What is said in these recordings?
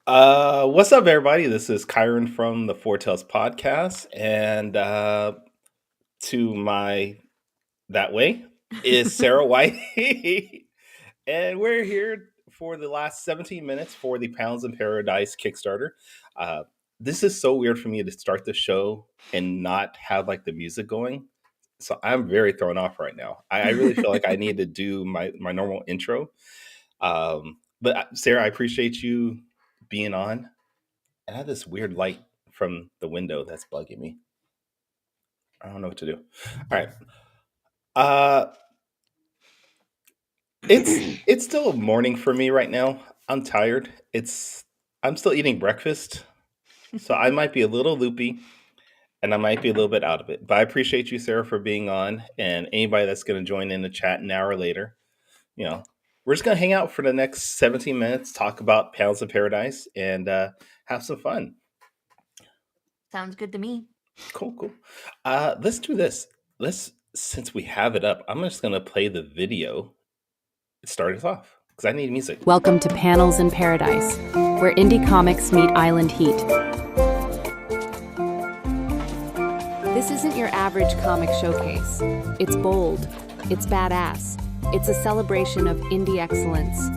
What's up, everybody? This is Kyrun from the Foretales podcast, and to my that way is Sarah White, and we're here for the last 17 minutes for the Pounds in Paradise Kickstarter. Uh, this is so weird for me to start the show and not have like the music going, so I'm very thrown off right now. I really feel like I need to do my normal intro. But Sarah, I appreciate you being on. I have this weird light from the window that's bugging me. I don't know what to do. All right. Uh it's still morning for me right now. I'm tired. I'm still eating breakfast. So I might be a little loopy and I might be a little bit out of it. But I appreciate you, Sarah, for being on, and anybody that's gonna join in the chat an hour later. You know, we're just gonna hang out for the next 17 minutes, talk about Pals of Paradise, and have some fun. Sounds good to me. Cool. Let's do this. Since we have it up, I'm just gonna play the video. Start us off because I need music. Welcome to Panels in Paradise, where indie comics meet island heat. This isn't your average comic showcase. It's bold, it's badass, it's a celebration of indie excellence.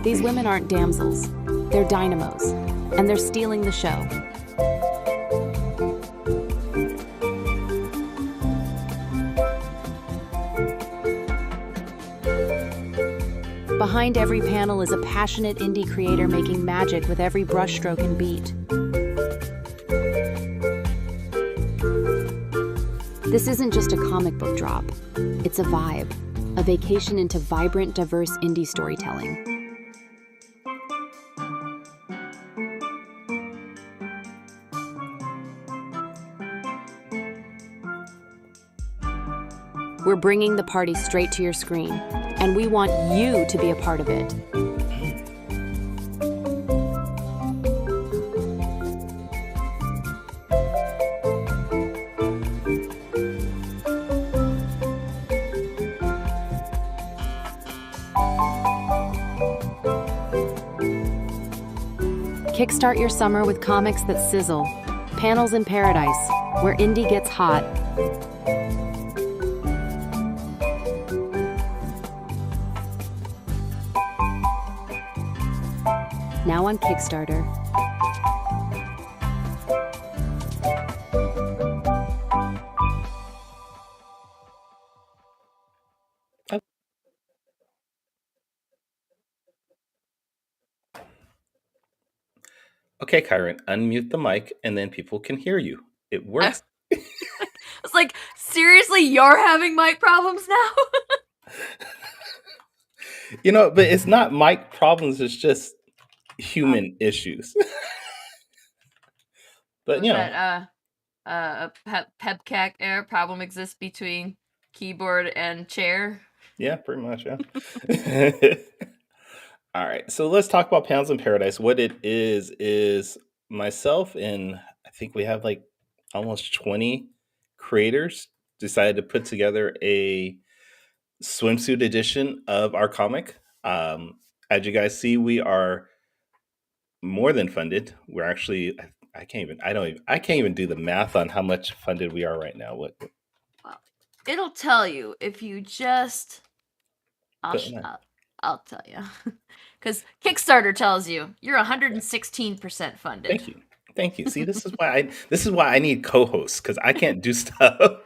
These women aren't damsels, they're dynamos, and they're stealing the show. Behind every panel is a passionate indie creator making magic with every brushstroke and beat. This isn't just a comic book drop, it's a vibe, a vacation into vibrant, diverse indie storytelling. We're bringing the party straight to your screen, and we want you to be a part of it. Kickstart your summer with comics that sizzle. Panels in Paradise, where indie gets hot. Now on Kickstarter. Okay, Kyron, unmute the mic and then people can hear you. It works. It's like, seriously, you're having mic problems now? But it's not mic problems, it's just human issues. But that pepcac error problem exists between keyboard and chair? Yeah, pretty much, yeah. All right, so let's talk about Pounds in Paradise. What it is myself and I think we have like almost 20 creators decided to put together a swimsuit edition of our comic. As you guys see, we are more than funded. We're actually I can't even do the math on how much funded we are right now. What? Well, it'll tell you if you just. I'll tell you, because Kickstarter tells you you're 116% funded. Thank you. See, this is why I need co-hosts because I can't do stuff.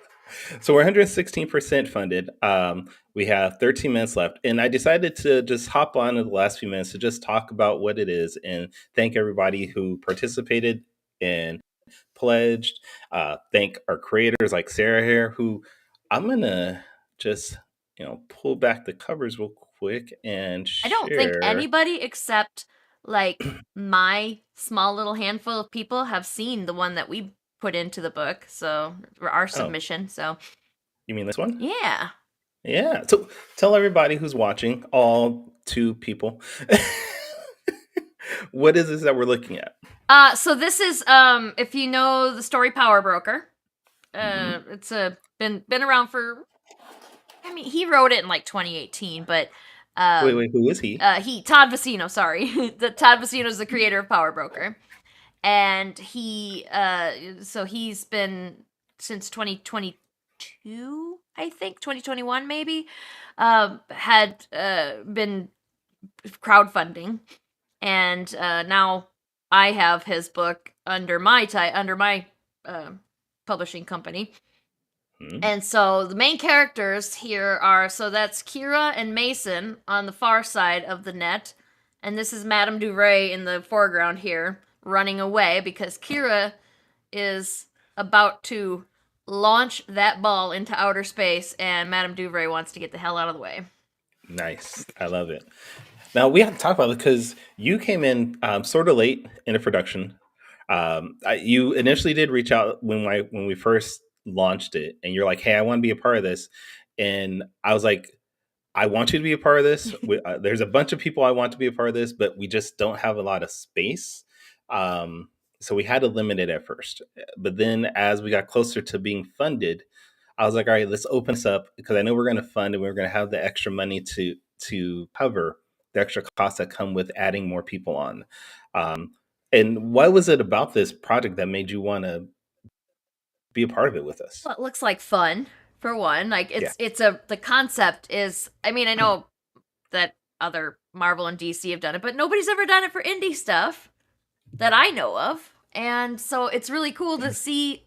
So we're 116% funded. We have 13 minutes left, and I decided to just hop on in the last few minutes to just talk about what it is and thank everybody who participated and pledged. Thank our creators like Sarah here, who I'm gonna just pull back the covers real quick and share. I don't think anybody except like my small little handful of people have seen the one that we put into the book, so our submission. So you mean this one? Yeah. So tell everybody who's watching, all 2 people, what is this that we're looking at? So this is if you know the story Power Broker. It's been around for. I mean, he wrote it in like 2018, but Wait, who is he? Todd Vecino, sorry. Todd Vecino is the creator of Power Broker. And so he's been since 2022, I think 2021 maybe, had been crowdfunding, and now I have his book under my publishing company. And so the main characters here are, so that's Kira and Mason on the far side of the net, and this is Madame Duvray in the foreground here, running away because Kira is about to launch that ball into outer space, and Madame Duvray wants to get the hell out of the way. Nice. I love it. Now we have to talk about it because you came in sort of late in the production. You initially did reach out when we first launched it, and you're like, "Hey, I want to be a part of this," and I was like, "I want you to be a part of this." There's a bunch of people I want to be a part of this, but we just don't have a lot of space. So we had to limit it at first. But then as we got closer to being funded, I was like, all right, let's open this up because I know we're going to fund and we're going to have the extra money to cover the extra costs that come with adding more people on. And what was it about this project that made you want to be a part of it with us? Well, it looks like fun for one. Like Yeah. the concept is. I mean, I know that other Marvel and DC have done it, but nobody's ever done it for indie stuff that I know of, and so it's really cool to see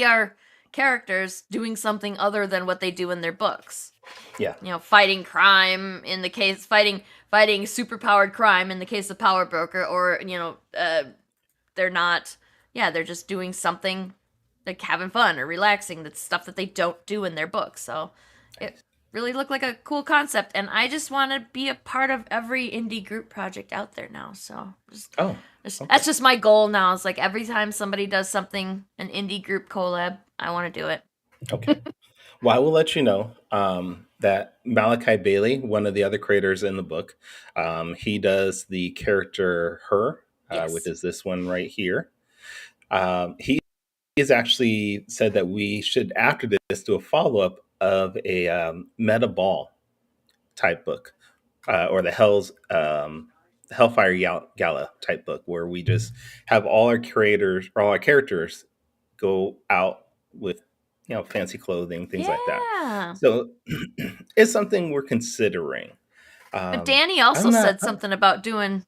our characters doing something other than what they do in their books. Yeah. You know, fighting crime in the case fighting superpowered crime in the case of Power Broker, or they're not. Yeah, they're just doing something like having fun or relaxing. That's stuff that they don't do in their books. So it really looked like a cool concept, and I just want to be a part of every indie group project out there now. So that's just my goal now. It's like every time somebody does something, an indie group collab, I want to do it. Okay. Well, I will let you know that Malachi Bailey, one of the other creators in the book, he does the character Her, Yes. which is this one right here. He has actually said that we should, after this, do a follow-up of a meta ball type book, or the Hellfire Gala type book, where we just have all our characters go out with fancy clothing, things like that. So it's something we're considering. But Danny also said something about doing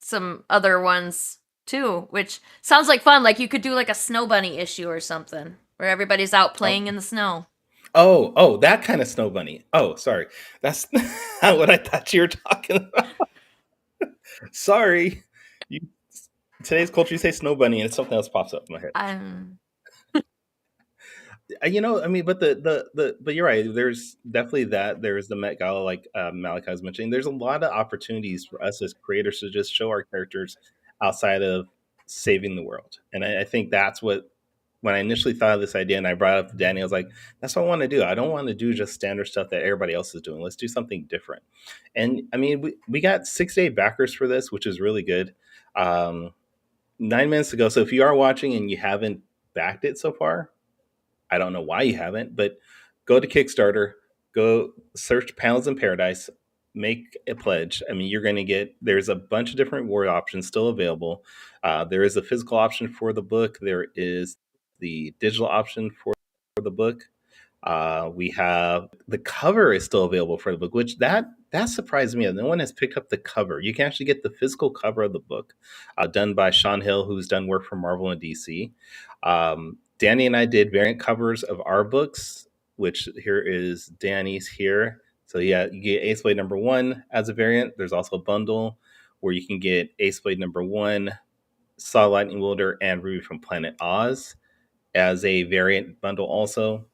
some other ones too, which sounds like fun. Like you could do like a Snow Bunny issue or something where everybody's out playing in the snow. Oh, that kind of Snow Bunny. Oh, sorry. That's not what I thought you were talking about. Sorry. Today's culture, you say Snow Bunny and something else pops up in my head. I mean, but but you're right. There's definitely that. There's the Met Gala, like Malachi was mentioning. There's a lot of opportunities for us as creators to just show our characters outside of saving the world. And I think that's what, when I initially thought of this idea and I brought it up to Danny, I was like, that's what I want to do. I don't want to do just standard stuff that everybody else is doing. Let's do something different. And I mean, we got 6 to 8 backers for this, which is really good. 9 minutes ago. So if you are watching and you haven't backed it so far, I don't know why you haven't, but go to Kickstarter, go search Panels in Paradise, make a pledge. I mean, you're going to get, there's a bunch of different reward options still available. There is a physical option for the book. There is the digital option for the book. We have the cover is still available for the book, which that surprised me. No one has picked up the cover. You can actually get the physical cover of the book, done by Sean Hill, who's done work for Marvel and DC. Danny and I did variant covers of our books, which here is Danny's here. So yeah, you get Ace Blade #1 as a variant. There's also a bundle where you can get Ace Blade #1, Saw Lightning Wielder, and Ruby from Planet Oz as a variant bundle also.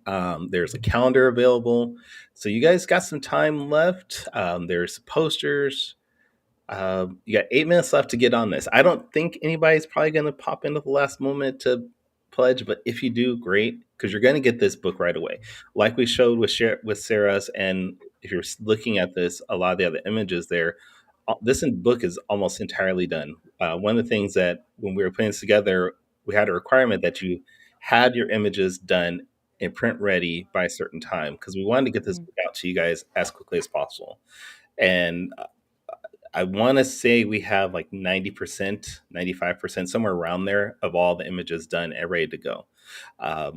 There's a calendar available. So you guys got some time left. There's posters. You got 8 minutes left to get on this. I don't think anybody's probably going to pop in at the last moment to pledge, but if you do, great, because you're going to get this book right away. Like we showed with Sarah's, and if you're looking at this, a lot of the other images there, this book is almost entirely done. One of the things that when we were putting this together, we had a requirement that you had your images done and print ready by a certain time because we wanted to get this Mhm. book out to you guys as quickly as possible. And I want to say we have like 90%, 95%, somewhere around there of all the images done and ready to go.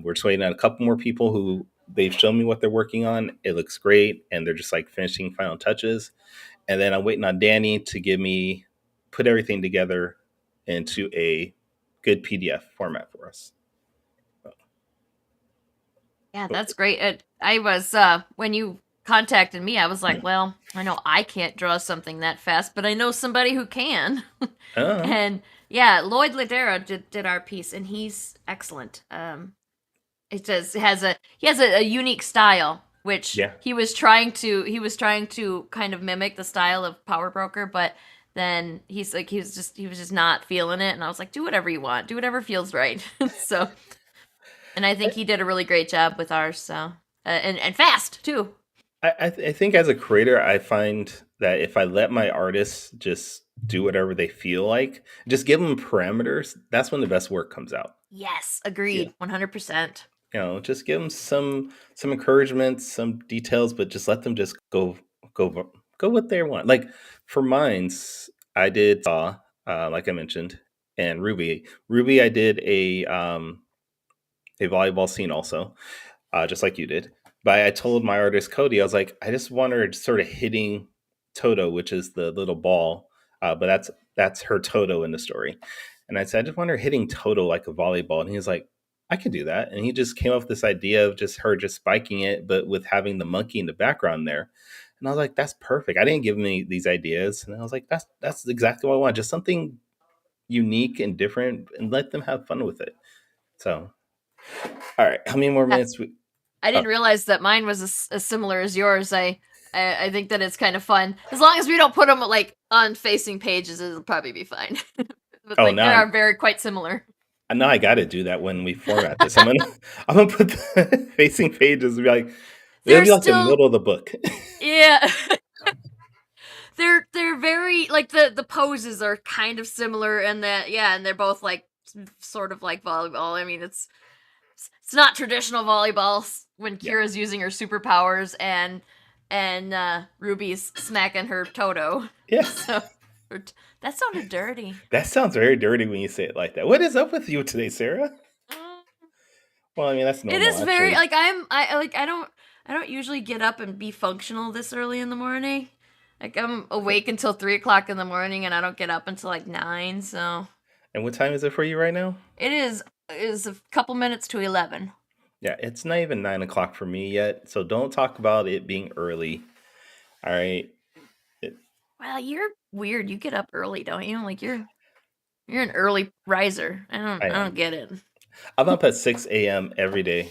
We're just waiting on a couple more people who they've shown me what they're working on. It looks great. And they're just like finishing final touches. And then I'm waiting on Danny to put everything together into a good PDF format for us. Yeah, that's great. I was when you contacted me, I was like, well, I know I can't draw something that fast, but I know somebody who can. Uh, And yeah, Lloyd Ladera did our piece, and he's excellent. It just he has a unique style, which yeah. he was trying to kind of mimic the style of Power Broker, but then he was just not feeling it, and I was like, do whatever you want, do whatever feels right. So, and I think he did a really great job with ours. So, and fast too. I think as a creator, I find that if I let my artists just do whatever they feel like, just give them parameters, that's when the best work comes out. Yes, Yeah. agreed, 100%. Just give them some encouragement, some details, but just let them just go what they want. Like for mines, I did Saw, like I mentioned, and Ruby. Ruby, I did a volleyball scene also, just like you did. But I told my artist Cody, I was like, I just want her sort of hitting Toto, which is the little ball, but that's her Toto in the story. And I said, I just want her hitting Toto like a volleyball, and he was like, I could do that. And he just came up with this idea of just her just spiking it, but with having the monkey in the background there. And I was like, that's perfect. I didn't give me these ideas, and I was like, that's exactly what I want. Just something unique and different, and let them have fun with it. So, all right, how many more Yeah, minutes? I Oh, didn't realize that mine was as similar as yours. I think that it's kind of fun as long as we don't put them like on facing pages. It'll probably be fine. But oh, like they now are very quite similar. now I got to do that when we format this. I'm gonna put the facing pages and be like it'll They're be like the still middle of the book. yeah. They're very like the poses are kind of similar, and that yeah, and they're both like sort of like volleyball. I mean, it's not traditional volleyball when Yeah. Kira's using her superpowers and Ruby's smacking her Toto. Yeah. So that sounded dirty. That sounds very dirty when you say it like that. What is up with you today, Sarah? Mm, Well, I mean that's It normal is very actually. like I don't usually get up and be functional this early in the morning. Like I'm awake until 3 o'clock in the morning, and I don't get up until like 9. So And what time is it for you right now? it is a couple minutes to 11. Yeah, it's not even 9 o'clock for me yet. So don't talk about it being early. All right. It- Well, you're weird. You get up early, don't you? Like you're an early riser. I I don't am. get it. I'm up at 6 a.m. every day.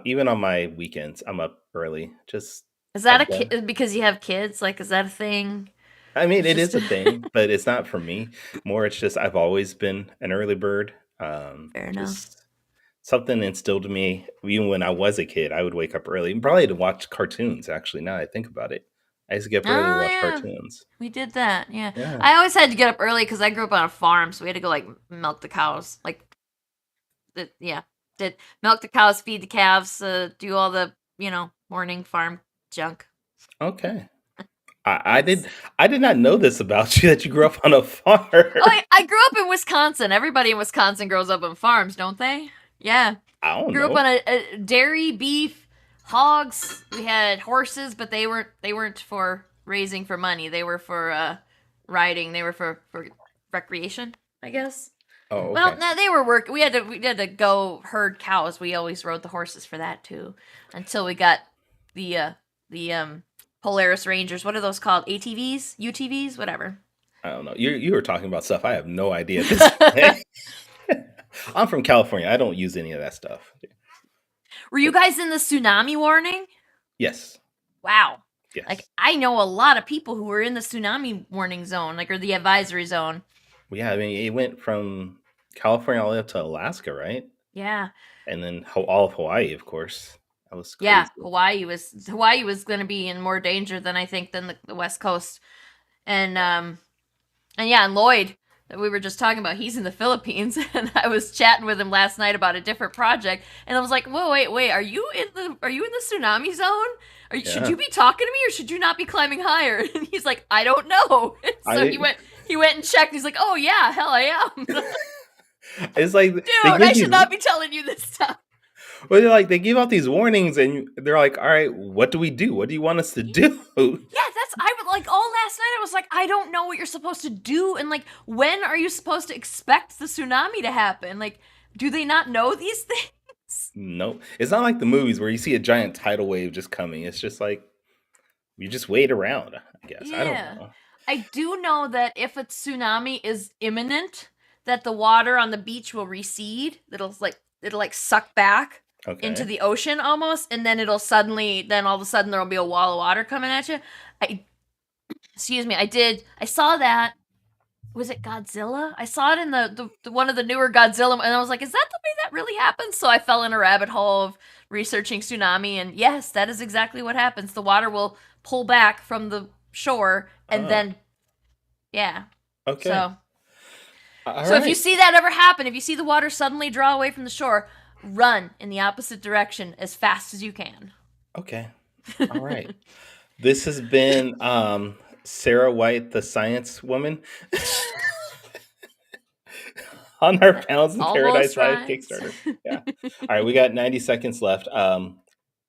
Even on my weekends, I'm up early. Just Is that a I've done. kid because you have kids? Like, is that a thing? I mean, It's it just is a thing, but it's not for me. More, it's just I've always been an early bird. fair enough. Just something instilled in me. Even when I was a kid, I would wake up early, probably to watch cartoons. Actually, now that I think about it, I used to get up early to Oh watch yeah, cartoons. we did that. Yeah, Yeah. I always had to get up early because I grew up on a farm, so we had to go like milk the cows. Like, yeah, did milk the cows, feed the calves, do all the morning farm junk. Okay. I did. Yes. I did not know this about you that you grew up on a farm. Oh, I grew up in Wisconsin. Everybody in Wisconsin grows up on farms, don't they? Yeah. I don't Grew up know. on a dairy, beef, hogs. We had horses, but they weren't for raising for money. They were for riding. They were for recreation, I guess. Oh, Well, okay. no, they were work. We had to go herd cows. We always rode the horses for that too, until we got the Polaris Rangers. What are those called? ATVs, UTVs, whatever. I don't know. You were talking about stuff I have no idea at this point. I'm from California. I don't use any of that stuff. Were you guys in the tsunami warning? Yes. Wow. Like Yes. I know a lot of people who were in the tsunami warning zone, like or the advisory zone. Well, yeah, I mean, it went from California all the way up to Alaska, right? Yeah. And then all of Hawaii, of course. That was Yeah, crazy. Hawaii was going to be in more danger than I think than the West Coast. And Lloyd that we were just talking about, he's in the Philippines, and I was chatting with him last night about a different project, and I was like, "Whoa, wait, are you in the tsunami zone? Should Yeah. you be talking to me, or should you not be climbing higher?" And he's like, "I don't know." And so he went and checked. He's like, "Oh yeah, hell I am." It's like, dude, I should not be telling you this stuff. Well, they're like, they give out these warnings, and they're like, "All right, what do we do? What do you want us to do?" Yeah, I would like all last night. I was like, I don't know what you're supposed to do, and like, when are you supposed to expect the tsunami to happen? Like, do they not know these things? Nope. It's not like the movies where you see a giant tidal wave just coming. It's just like you just wait around, I guess. I don't know. I do know that if a tsunami is imminent, that the water on the beach will recede. It'll suck back into the ocean almost, and then then all of a sudden there'll be a wall of water coming at you. I saw that. Was it Godzilla? I saw it in the one of the newer Godzilla, and I was like, is that the way that really happens? So I fell in a rabbit hole of researching tsunami, and yes, that is exactly what happens. The water will pull back from the shore, and then, yeah. Okay. So if you see that ever happen, if you see the water suddenly draw away from the shore, run in the opposite direction as fast as you can. Okay. All right. This has been Sarah White, the science woman, on our Panels in Paradise Live Kickstarter. Yeah. All right, we got 90 seconds left.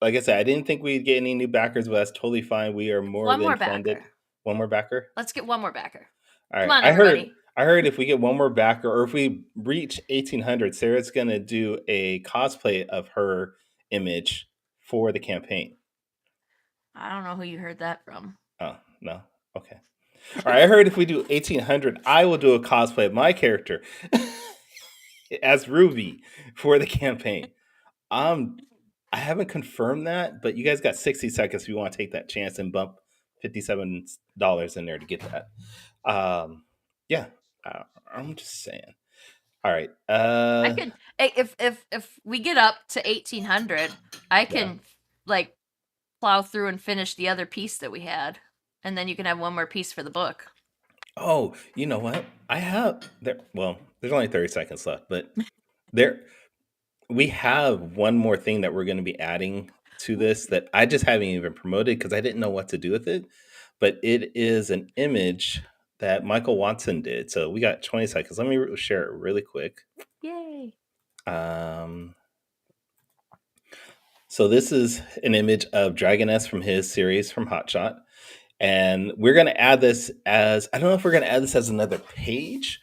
Like I said, I didn't think we'd get any new backers, but that's totally fine. We are more than funded. One more backer? Let's get one more backer. All right. Come on, everybody. I heard if we get one more backer, or if we reach 1,800, Sarah's going to do a cosplay of her image for the campaign. I don't know who you heard that from. Oh, no? Okay. All right, I heard if we do 1,800, I will do a cosplay of my character as Ruby for the campaign. I haven't confirmed that, but you guys got 60 seconds if you want to take that chance and bump $57 in there to get that. Yeah, I'm just saying. All right. I could, if we get up to 1,800, I can like plow through and finish the other piece that we had, and then you can have one more piece for the book. Oh, you know what? I have there. Well, there's only 30 seconds left, but we have one more thing that we're going to be adding to this that I just haven't even promoted because I didn't know what to do with it. But it is an image that Michael Watson did. So we got 20 seconds. Let me share it really quick. Yay. So this is an image of Dragoness from his series from Hotshot. And we're going to add this as, I don't know if we're going to add this as another page,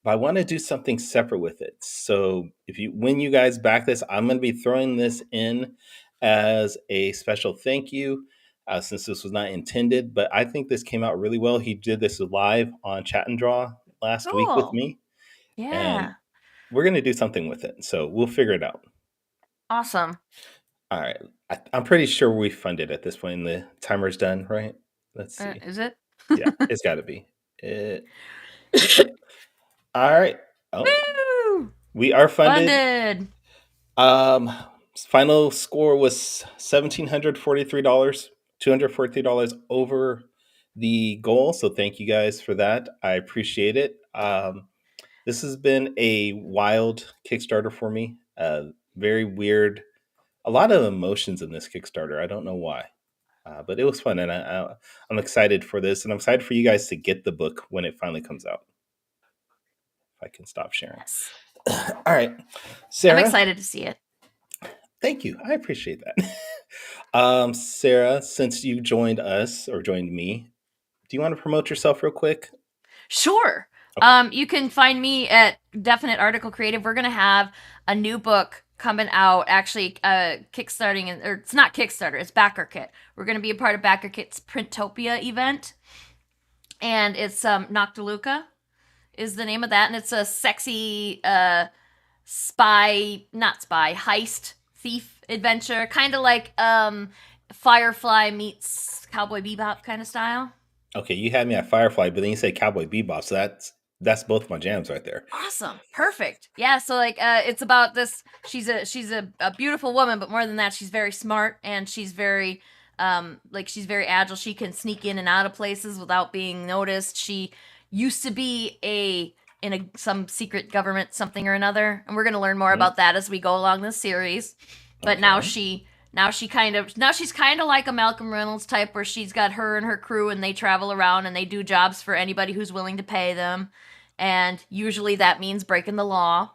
but I want to do something separate with it. So when you guys back this, I'm going to be throwing this in as a special thank you, since this was not intended, but I think this came out really well. He did this live on Chat and Draw last week with me. Yeah. And we're going to do something with it. So we'll figure it out. Awesome. All right. I'm pretty sure we funded at this point. The timer's done, right? Let's see. Is it? Yeah, it's got to be. All right. Oh, woo! We are funded. Final score was $1,743, $243 over the goal. So thank you guys for that. I appreciate it. This has been a wild Kickstarter for me. Very weird. A lot of emotions in this Kickstarter. I don't know why. But it was fun, and I'm excited for this, and I'm excited for you guys to get the book when it finally comes out. If I can stop sharing. Yes. All right, Sarah. I'm excited to see it. Thank you. I appreciate that. Sarah, since you joined us or joined me, do you want to promote yourself real quick? Sure. Okay. You can find me at Definite Article Creative. We're going to have a new book coming out, actually kickstarting, or it's not Kickstarter, it's BackerKit. We're going to be a part of BackerKit's Printopia event, and it's Noctiluca is the name of that, and it's a sexy heist thief adventure, kind of like Firefly meets Cowboy Bebop kind of style. Okay, you had me at Firefly, but then you say Cowboy Bebop, so that's both my jams right there. Awesome. Perfect. Yeah, so like it's about this, she's a beautiful woman, but more than that, she's very smart, and she's very like she's very agile. She can sneak in and out of places without being noticed. She used to be some secret government something or another, and we're going to learn more about that as we go along this series. But now she's kind of like a Malcolm Reynolds type, where she's got her and her crew, and they travel around and they do jobs for anybody who's willing to pay them, and usually that means breaking the law.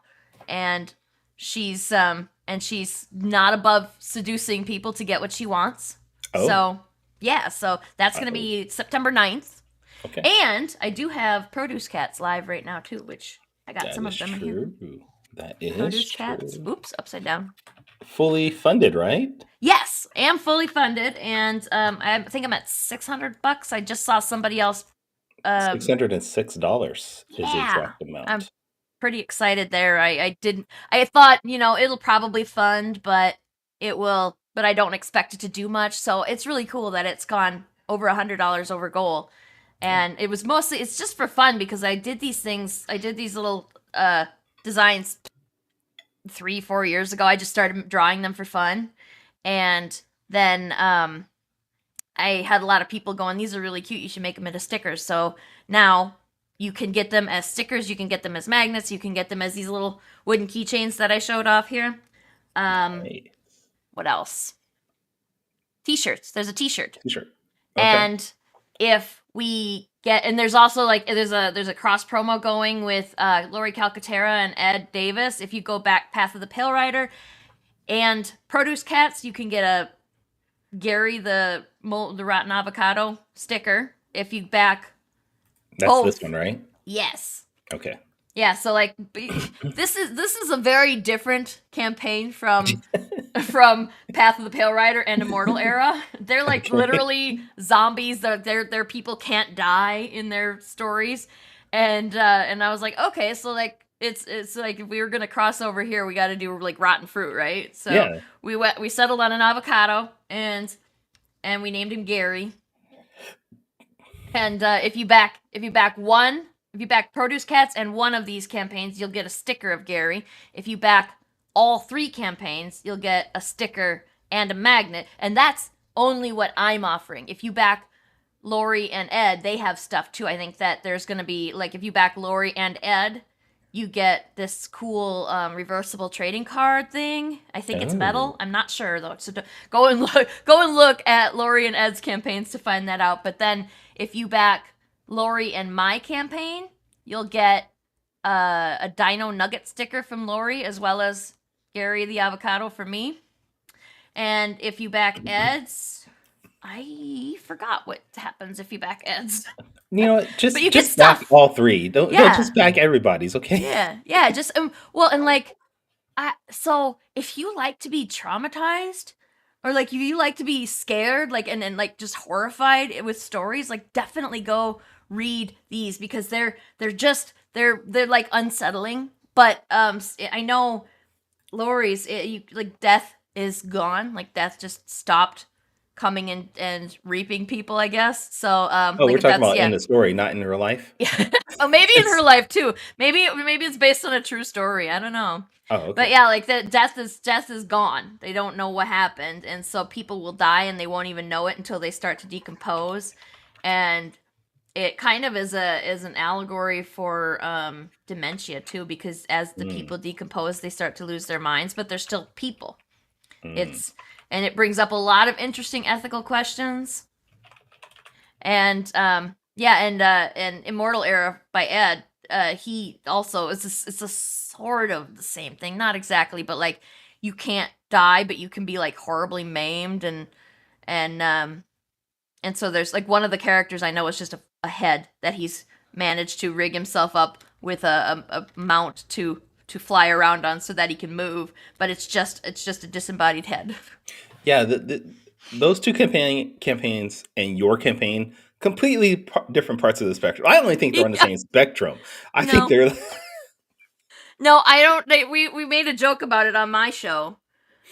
And she's not above seducing people to get what she wants. So that's going to be September 9th. Okay. And I do have Produce Cats live right now too, which I got some of them in here. That is Produce true. Cats. Oops, upside down. Fully funded, right? Yes, am fully funded, and I think I'm at $600. I just saw somebody else. $606 is the exact amount. I'm pretty excited there. I thought, it'll probably fund, but I don't expect it to do much. So it's really cool that it's gone over $100 over goal. And it was it's just for fun, because I did these little designs 3-4 years ago. I just started drawing them for fun. And then I had a lot of people going, these are really cute, you should make them into stickers. So now you can get them as stickers, you can get them as magnets, you can get them as these little wooden keychains that I showed off here. Nice. What else? T-shirts. There's a T-shirt. T-shirt. Okay. And if we and there's also there's a cross promo going with Lori Calcaterra and Ed Davis. If you go back Path of the Pale Rider and Produce Cats, you can get a Gary the Rotten Avocado sticker. If you back both. This one, right? Yes. Okay. Yeah, so this is a very different campaign from Path of the Pale Rider and Immortal Era. They're literally zombies. Their people can't die in their stories, and I was like, okay, so it's like if we were gonna cross over here, we got to do rotten fruit, right? So we settled on an avocado, and we named him Gary. And if you back Produce Cats and one of these campaigns, you'll get a sticker of Gary. If you back all 3 campaigns, you'll get a sticker and a magnet. And that's only what I'm offering. If you back Lori and Ed, they have stuff too. I think that there's going to be, if you back Lori and Ed, you get this cool reversible trading card thing. I think it's metal. I'm not sure though. So go and look at Lori and Ed's campaigns to find that out. But then if you back Lori and my campaign, you'll get a Dino Nugget sticker from Lori, as well as Gary the Avocado for me. And if you back Ed's, I forgot what happens if you back Ed's. Just back all 3. Don't just back everybody's, okay? Yeah. Just so if you like to be traumatized, or if you like to be scared, and just horrified with stories, definitely go read these, because they're unsettling. But I know Lori's death is gone. Death just stopped coming in and reaping people, I guess. So we're talking about in the story, not in real life. Yeah. Oh, maybe in her life too. Maybe it's based on a true story. I don't know. Oh, okay. But yeah, the death is gone. They don't know what happened, and so people will die and they won't even know it until they start to decompose. And it kind of is an allegory for dementia too, because as the people decompose, they start to lose their minds, but they're still people. And it brings up a lot of interesting ethical questions. And Immortal Era by Ed, he also it's a sort of the same thing, not exactly, but you can't die, but you can be horribly maimed, and so there's one of the characters I know is just a head that he's managed to rig himself up with a mount to fly around on so that he can move, but it's just a disembodied head. Yeah, those 2 campaigns and your campaign, completely different parts of the spectrum. I only think they're on the same spectrum. I think they're... No, I don't. We made a joke about it on my show,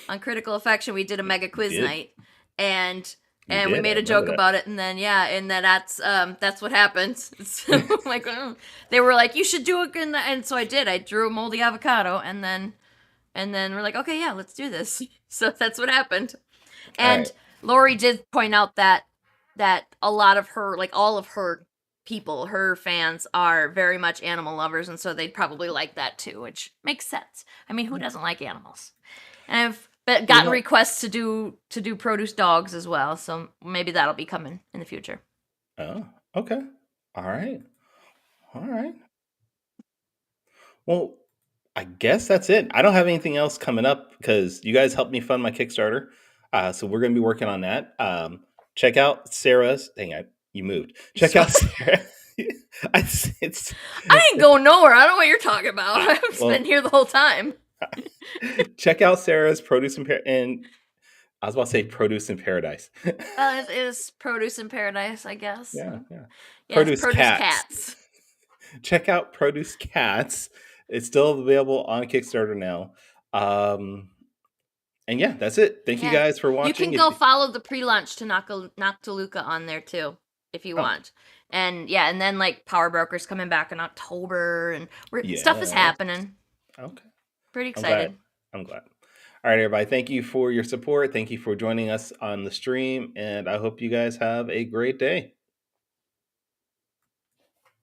on Critical Affection. We did a mega quiz night, and we made a joke about it, and then that's what happens. It's they were like, you should do it, and so I did. I drew a moldy avocado, and then we're like, okay, yeah, let's do this. So that's what happened. And Lori did point out that a lot of her, like all of her people, her fans are very much animal lovers, and so they'd probably like that too, which makes sense. I mean, who doesn't like animals? And I've gotten requests to do produce dogs as well, so maybe that'll be coming in the future. Oh, okay. All right. Well, I guess that's it. I don't have anything else coming up because you guys helped me fund my Kickstarter. So we're going to be working on that. Check out Sarah's. You moved. Check out Sarah. I ain't going nowhere. I don't know what you're talking about. I've been here the whole time. Check out Sarah's Produce and I was about to say Produce in Paradise. It is Produce in Paradise, I guess. Yeah. Yes, Produce Cats. Check out Produce Cats. It's still available on Kickstarter now. And yeah, that's it. Thank you guys for watching. You can go follow the pre-launch to Noctiluca on there too, if you want. And and then like Power Broker's coming back in October, and stuff is happening. Okay. Pretty excited. I'm glad. All right, everybody. Thank you for your support. Thank you for joining us on the stream, and I hope you guys have a great day.